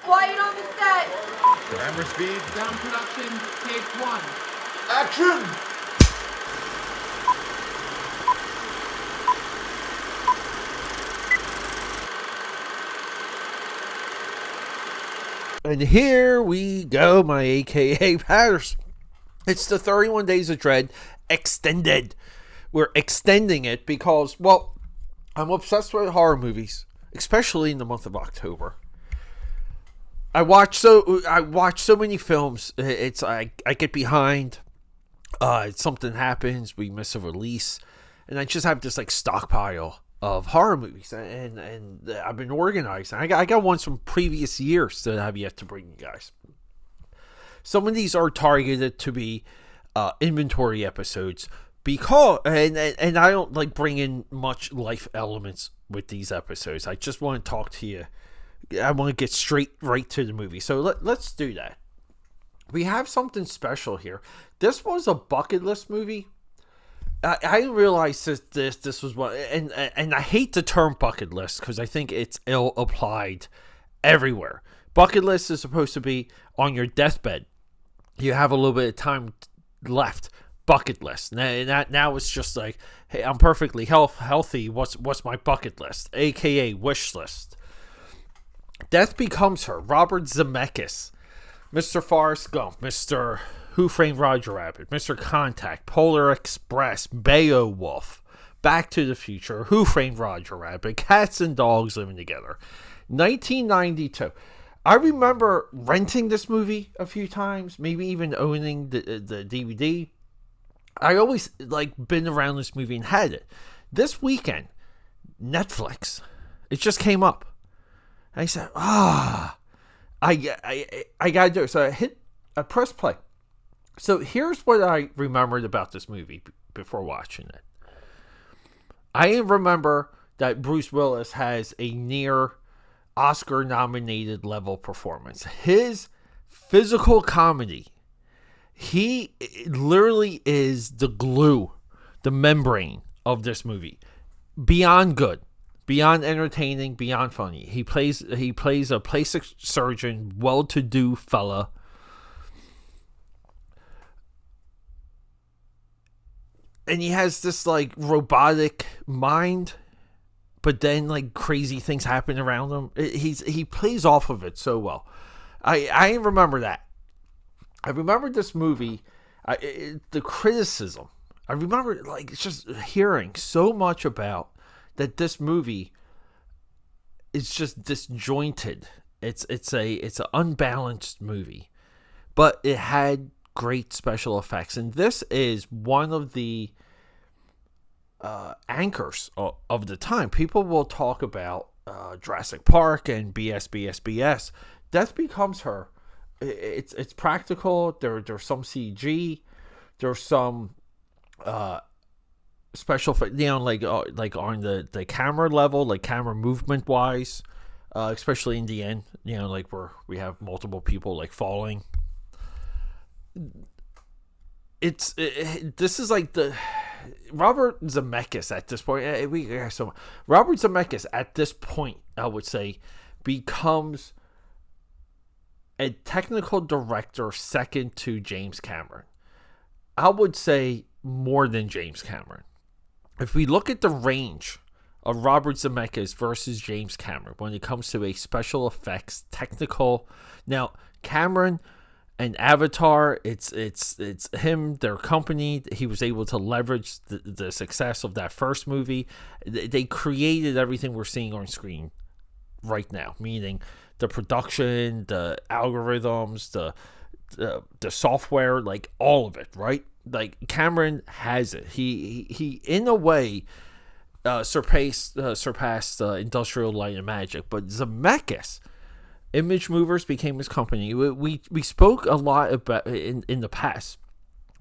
Quiet on the set. Camera speed. Sound production, take one. Action! And here we go, my AKA Patters. It's the 31 Days of Dread Extended. We're extending it because, well, I'm obsessed with horror movies, especially in the month of October. I watch so many films. It's I get behind. Something happens, we miss a release, and I just have this like stockpile of horror movies, and I've been organizing. I got ones from previous years that I have yet to bring you guys. Some of these are targeted to be inventory episodes because, and I don't like bring in much life elements with these episodes. I just want to talk to you. I want to get right to the movie. So let's do that. We have something special here. This was a bucket list movie. I didn't realize this was what, and I hate the term bucket list because I think it's ill applied everywhere. Bucket list is supposed to be on your deathbed. You have a little bit of time left. Bucket list. Now it's just like, hey, I'm perfectly healthy. What's my bucket list? AKA wish list. Death Becomes Her. Robert Zemeckis. Mr. Forrest Gump. Mr. Who Framed Roger Rabbit. Mr. Contact. Polar Express. Beowulf. Back to the Future. Who Framed Roger Rabbit. Cats and Dogs Living Together. 1992. I remember renting this movie a few times. Maybe even owning the DVD. I always been around this movie and had it. This weekend, Netflix. It just came up. I said, I gotta do it. So I pressed play. So here's what I remembered about this movie before watching it. I remember that Bruce Willis has a near Oscar-nominated level performance. His physical comedy, he literally is the glue, the membrane of this movie. Beyond good. Beyond entertaining, beyond funny. He plays a plastic surgeon, well-to-do fella. And he has this robotic mind, but then crazy things happen around him. He plays off of it so well. I remember that. I remember this movie, the criticism. I remember just hearing so much about that this movie is just disjointed. It's an unbalanced movie, but it had great special effects, and this is one of the anchors of the time. People will talk about Jurassic Park and BS. Death Becomes Her. It's practical. There's some CG. There's some special, on the camera level, camera movement wise, especially in the end, where we have multiple people falling. This is the Robert Zemeckis at this point. Robert Zemeckis at this point, I would say, becomes a technical director second to James Cameron. I would say more than James Cameron. If we look at the range of Robert Zemeckis versus James Cameron when it comes to a special effects technical, now Cameron and Avatar, it's him, their company. He was able to leverage the success of that first movie. They created everything we're seeing on screen right now, meaning the production, the algorithms, the software, all of it, right? Cameron has it. He in a way surpassed Industrial Light and Magic, but Zemeckis, Image Movers became his company. We spoke a lot about in the past.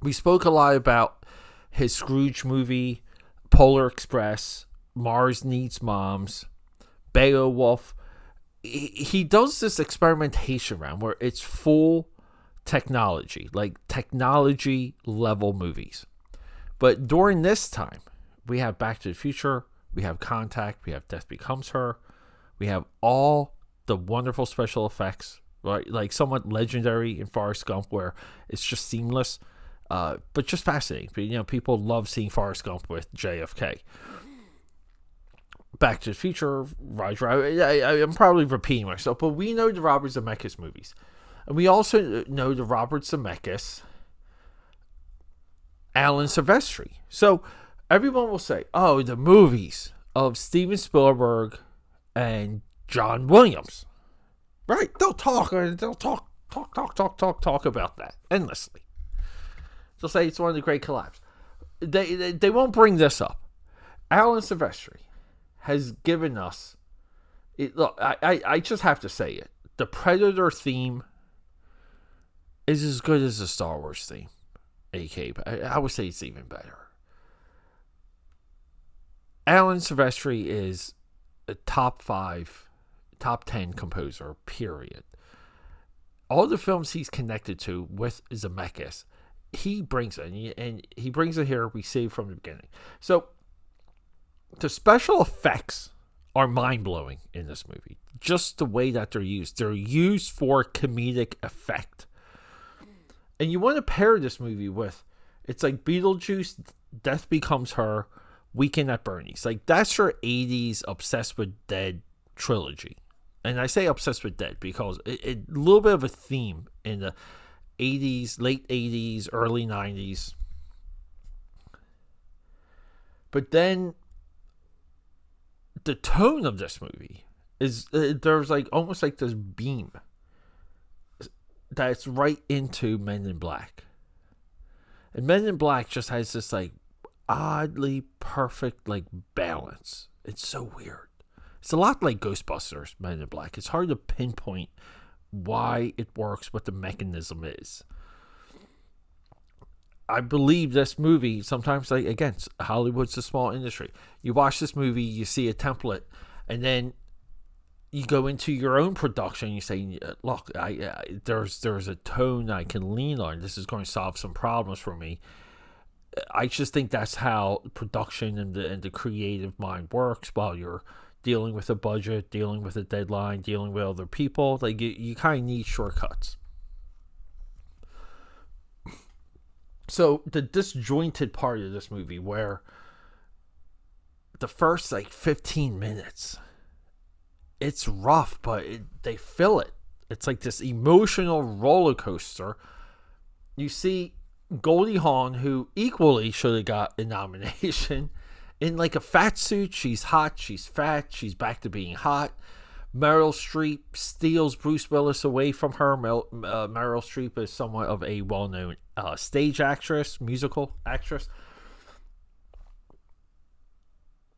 We spoke a lot about his Scrooge movie, Polar Express, Mars Needs Moms, Beowulf. He does this experimentation round where it's full technology, technology level movies. But during this time, we have Back to the Future, we have Contact, we have Death Becomes Her, we have all the wonderful special effects, right? Like somewhat legendary in Forrest Gump, where it's just seamless, but just fascinating. But, people love seeing Forrest Gump with JFK. Back to the Future, Roger. I'm probably repeating myself, but we know the Robert Zemeckis movies, and we also know the Robert Zemeckis, Alan Silvestri. So everyone will say, "Oh, the movies of Steven Spielberg and John Williams." Right? They'll talk about that endlessly. They'll say it's one of the great collabs. They won't bring this up. Alan Silvestri has given us it. Look, I just have to say it. The Predator theme is as good as the Star Wars theme. I would say it's even better. Alan Silvestri is a top 10 composer, period. All the films he's connected to with Zemeckis, he brings it, and he brings it here. We see from the beginning. So the special effects are mind-blowing in this movie. Just the way that they're used. They're used for comedic effect. And you want to pair this movie with, it's like Beetlejuice, Death Becomes Her, Weekend at Bernie's. Like, that's your 80s Obsessed with Dead trilogy. And I say Obsessed with Dead because a little bit of a theme in the 80s, late 80s, early 90s. But then the tone of this movie is, there's like almost like this beam that's right into Men in Black. And Men in Black just has this like oddly perfect like balance. It's so weird. It's a lot like Ghostbusters, Men in Black. It's hard to pinpoint why it works, what the mechanism is. I believe this movie, sometimes, like, again, Hollywood's a small industry. You watch this movie, you see a template, and then you go into your own production. You say, "Look, there's a tone I can lean on. This is going to solve some problems for me." I just think that's how production and the creative mind works. While you're dealing with a budget, dealing with a deadline, dealing with other people, like you kind of need shortcuts. So the disjointed part of this movie, where the first like 15 minutes, it's rough, but they fill it. It's like this emotional roller coaster. You see Goldie Hawn, who equally should have got a nomination, in like a fat suit. She's hot, she's fat, she's back to being hot. Meryl Streep steals Bruce Willis away from her. Meryl Streep is somewhat of a well-known stage actress, musical actress.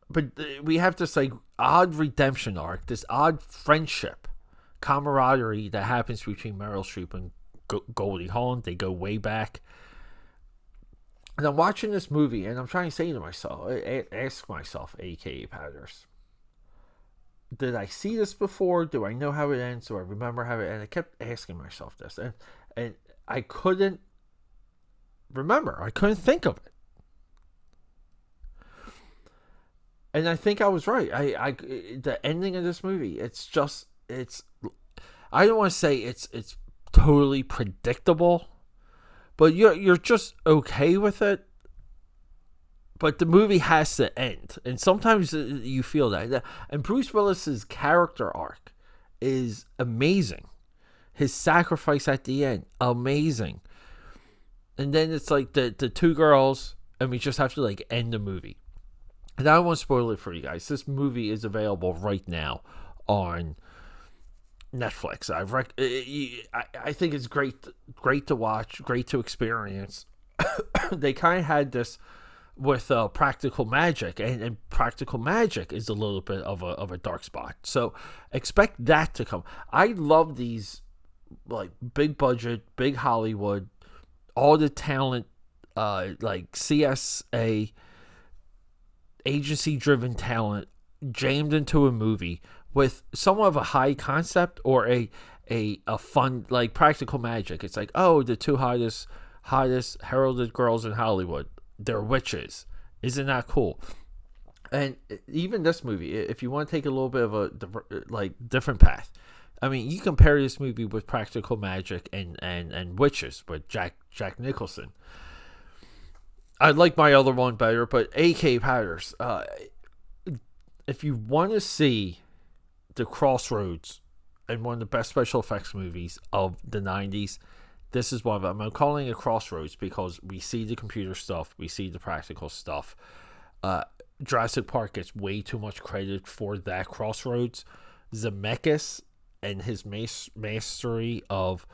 But we have this like odd redemption arc, this odd friendship, camaraderie that happens between Meryl Streep and Goldie Hawn. They go way back. And I'm watching this movie, and I'm trying to say to myself, ask myself, aka Patters, did I see this before? Do I know how it ends? Do I remember how it ends? And I kept asking myself this, and I couldn't remember. I couldn't think of it. And I think I was right. The ending of this movie, it's I don't want to say it's totally predictable, but you're just okay with it. But the movie has to end, and sometimes you feel that. And Bruce Willis's character arc is amazing. His sacrifice at the end, amazing. And then it's like the two girls, and we just have to like end the movie. And I don't want to spoil it for you guys. This movie is available right now on Netflix. I think it's great to watch, great to experience. They kind of had this with Practical Magic, and Practical Magic is a little bit of a dark spot. So expect that to come. I love these like big budget, big Hollywood, all the talent, like CSA, agency driven talent jammed into a movie with somewhat of a high concept or a fun, like Practical Magic. It's like, oh, the two hottest heralded girls in Hollywood, they're witches. Isn't that cool? And even this movie, if you want to take a little bit of a different path, I mean, you compare this movie with Practical Magic and Witches with Jack Nicholson. I like my other one better, but AKAPAD. If you want to see the crossroads and one of the best special effects movies of the 90s, this is one of them. I'm calling it Crossroads because we see the computer stuff, we see the practical stuff. Jurassic Park gets way too much credit for that crossroads. Zemeckis and his mastery of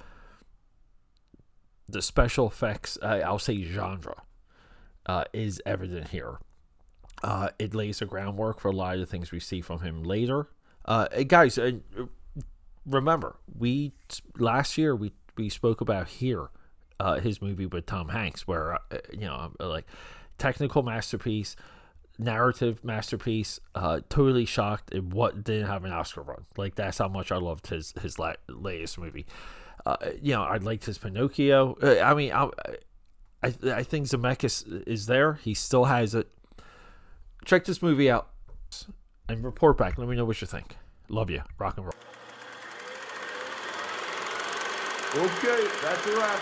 the special effects, I'll say genre, is evident here. It lays the groundwork for a lot of the things we see from him later. Guys, remember, last year we spoke about Here, his movie with Tom Hanks, where like technical masterpiece, narrative masterpiece. Totally shocked it didn't have an Oscar run. Like, that's how much I loved his latest movie. I liked his Pinocchio. I think Zemeckis is there. He still has it. Check this movie out and report back. Let me know what you think. Love you. Rock and roll. Okay, that's a wrap.